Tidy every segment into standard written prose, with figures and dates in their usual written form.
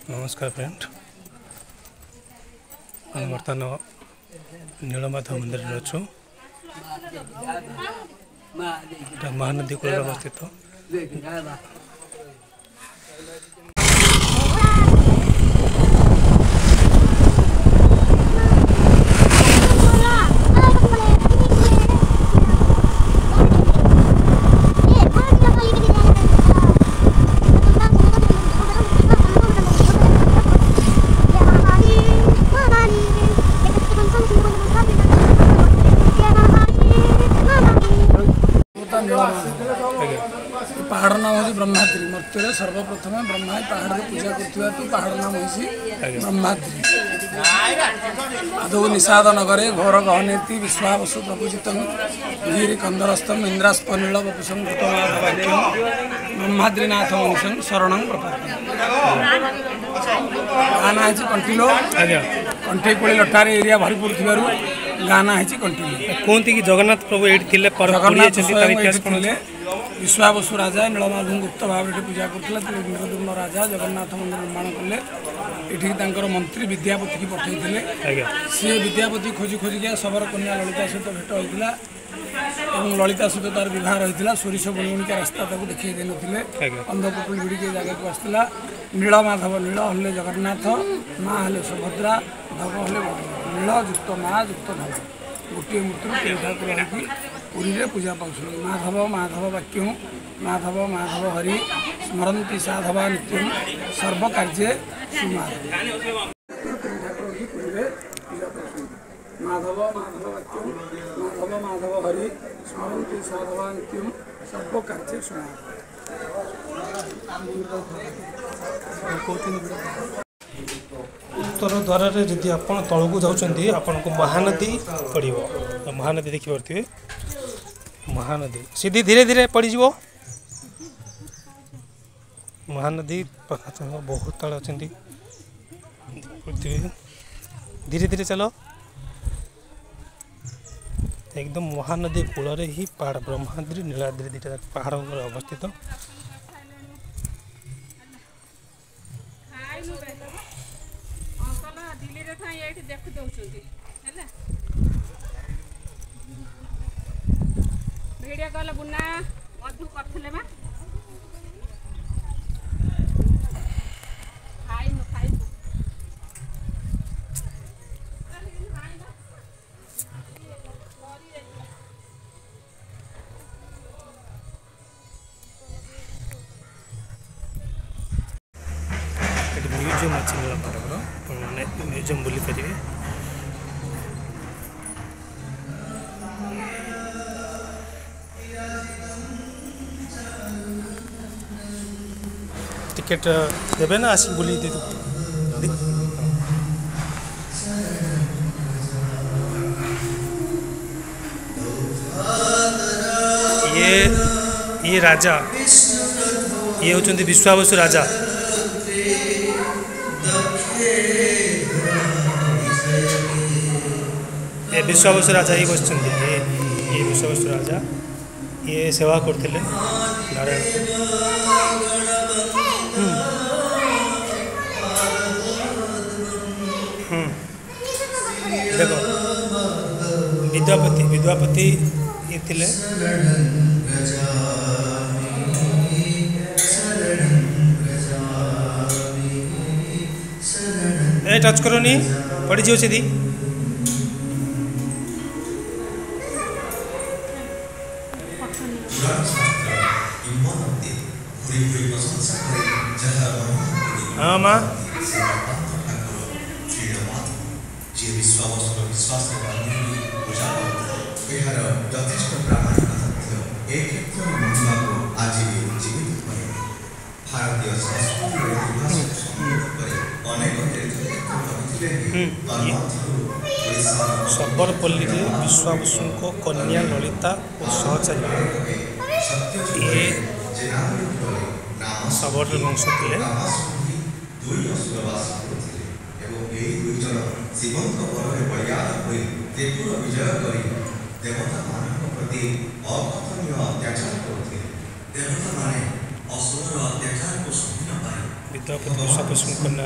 नमस्कार फ्रेंड हम बर्तमान नीलमाधव मंदिर अच्छु महानदी कूल अवस्थित पहाड़ नाम हो ब्रह्माद्री मर्त्य सर्वप्रथम ब्रह्मा पहाड़ पूजा कर पहाड़ नाम हो ब्रह्माद्री आदौ निषाद नगरे घोर गहनेति विश्वावसु प्रपूजित गिरी कंदरस्थम इंद्रास्पनील वपुषम भूतमाधवाख्यम ब्रह्माद्रीनाथ वंशं शरण प्रपद्ये गाना है कंटिलो कंठेकोली लटारी एरिया भरपूर थी गाना है कंटिलो कहते कि जगन्नाथ प्रभु ये जगन्नाथ विश्वावसु राजा नीलमाधव गुप्त भाव पूजा करते इंद्रद्युम्न राजा जगन्नाथ मंदिर निर्माण कले ये मंत्री विद्यापति की पठे सी विद्यापति खोजी खोजिका शबर कन्या ललिता सहित भेट होता और ललिता सहित तार बह रही है सोरिष बुणिका रास्ता देखी दे नथिले अंधपुटुल भिड़ी जगह को आसला नीलमाधव नील हले जगन्नाथ माँ हेले सुभद्रा धव हेले नील युक्त माँ युक्त धव गोटे मूर्ति ठाकुर होगी पुरी रे पूजा पाऊँ माधव माधव वाक्यम माधव माधव हरि स्मरती साधवा नित्यम सर्वकार्ये सुमाधव माधव माधव वाक्यम माधव माधव हरि स्मरती साधवा नित्यम सर्वकार्ये सुमाधव उत्तर द्वार जदि आप तलू जाऊँच आपन को महानदी पड़ो महानदी देखिपे महानदी सीधी धीरे धीरे पड़ज महानदी बहुत तले अच्छा धीरे धीरे चलो एकदम महानदी कूल ही पहाड़ ब्रह्माद्री नीलाद्री दुटा पहाड़ अवस्थित भिडियो कॉल बुना मधु करथिले बा म्यूजियम अच्छी मैंने म्यूजियम बुली पारे टिकेट देवे ना आसिक बुली दे ये राजा ये होचंदी विश्वावसु राजा ये विश्वावसु राजा ही बस ये विश्वावसु राजा ये सेवा करते नारायण देखो विद्यापति ये थिले ए टच करो नी पड़ी जाओ सीधी हाँ माँ सबरपल्ली विश्वावसु कन्या ललिता और सहचारी ये सबर वंश थे ପ୍ରତି ବିଶ୍ୱାସ ପୋଷଣ କରନା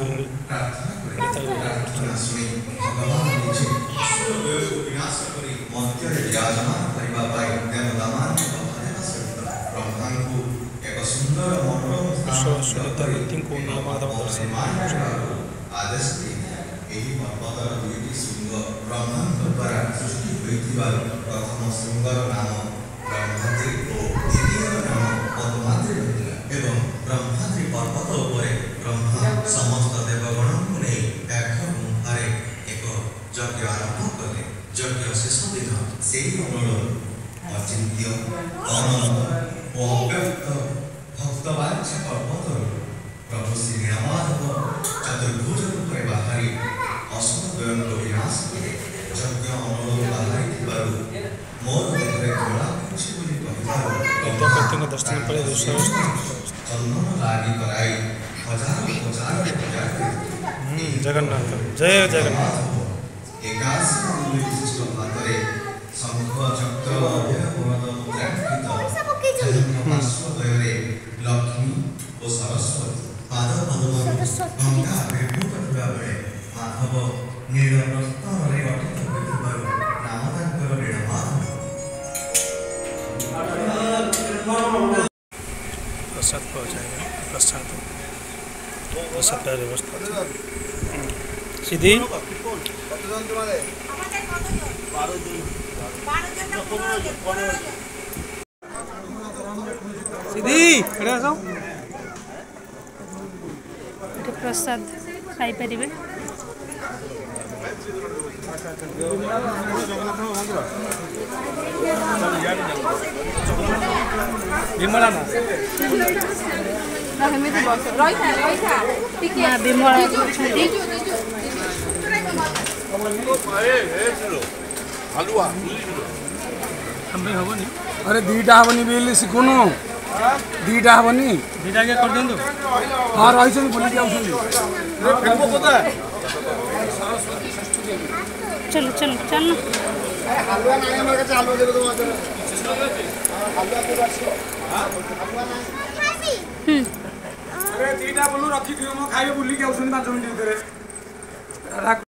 ସୁନିତା ବ୍ୟକ୍ତିଙ୍କୁ ନିୟମାଦବ ଦର୍ଶନ ଏହି ପର୍ବତର ଦୁଇଟି ଶୃଙ୍ଗ ବ୍ରହ୍ମାଙ୍କ ଦ୍ୱାରା ସୃଷ୍ଟି ହୋଇଥିବାରୁ ପ୍ରଥମ ଶୃଙ୍ଗର ନାମ ବ୍ରହ୍ମାଦ୍ରି ଓ ଦ୍ୱିତୀୟର ନାମ ପଦ୍ମାଦ୍ରି ରହିଥିଲା ଏବଂ ବ୍ରହ୍ମାଦ୍ରି ପର୍ବତ ଉପରେ ବ୍ରହ୍ମା ସମସ୍ତ ଦେବଗଣଙ୍କୁ ନେଇ ବ୍ୟାଘ୍ର ଗୁମ୍ଫାରେ ଏକ ଯଜ୍ଞ ଆରମ୍ଭ କଲେ। ଯଜ୍ଞ ଶେଷ ଦିନ ସେହି ଅମଳରୁ ଅଚିନ୍ତ୍ୟ ଅନନ୍ତ ଓ ଅବ୍ୟକ୍ତ ଭକ୍ତବାଚ୍ୟ ପର୍ବତରୁ ପ୍ରଭୁ ଶ୍ରୀ ନୀଳମାଧବ ଚତୁର୍ଭୁଜ ରୂପରେ ବାହାରି ଅସୁରଦ୍ୱୟଙ୍କ ବିନାଶ କଲେ। ଯଜ୍ଞ ଅମଳରୁ ବାହାରିଥିବାରୁ ମୋର ଦେହରେ ଜ୍ୱାଳା ହେଉଛି ବୋଲି କହିବାରୁ ବିଦ୍ୟାପତିଙ୍କ ଦର୍ଶନ ପରେ ଚନ୍ଦନ ଲାଗି କରାଇ ହଜାର ହଜାର ପୂଜା କରିଥିଲେ। ଜଗନ୍ନାଥ ଜୟ ଜଗନ୍ନାଥ। 81 ବିଶିଷ୍ଟ ହାତରେ ଶଙ୍ଖ ଚକ୍ର ଅଭୟ ବରଦ ମୁଦ୍ରାଙ୍କିତ ପାର୍ଶ୍ୱଦ୍ୱୟରେ ଲକ୍ଷ୍ମୀ ଓ ସରସ୍ୱତୀ ପାଦ ପଦ୍ମରୁ ଗଙ୍ଗା ଆବିର୍ଭୂତ ଥିବା ବେଳେ ମାଧବ ନୀଳ ପ୍ରସ୍ତରରେ ଗଠିତ ହୋଇଥିବାରୁ ନାମ ତାଙ୍କର ନୀଳମାଧବ। प्रसाद पाओ जाएगा प्रसाद प्रसाद का व्यवस्था सीधी सीधी प्रसाद खाई परिबे विमला ना विमला हेनी अरे दीटा हेनी बिल शिखुनु दीटा हेनी दीटा के कर दिंतु हाँ रही बुल चलो चलो चल अरे दीटा बोलू रखी खाइए बुलिक 5 मिनट भितर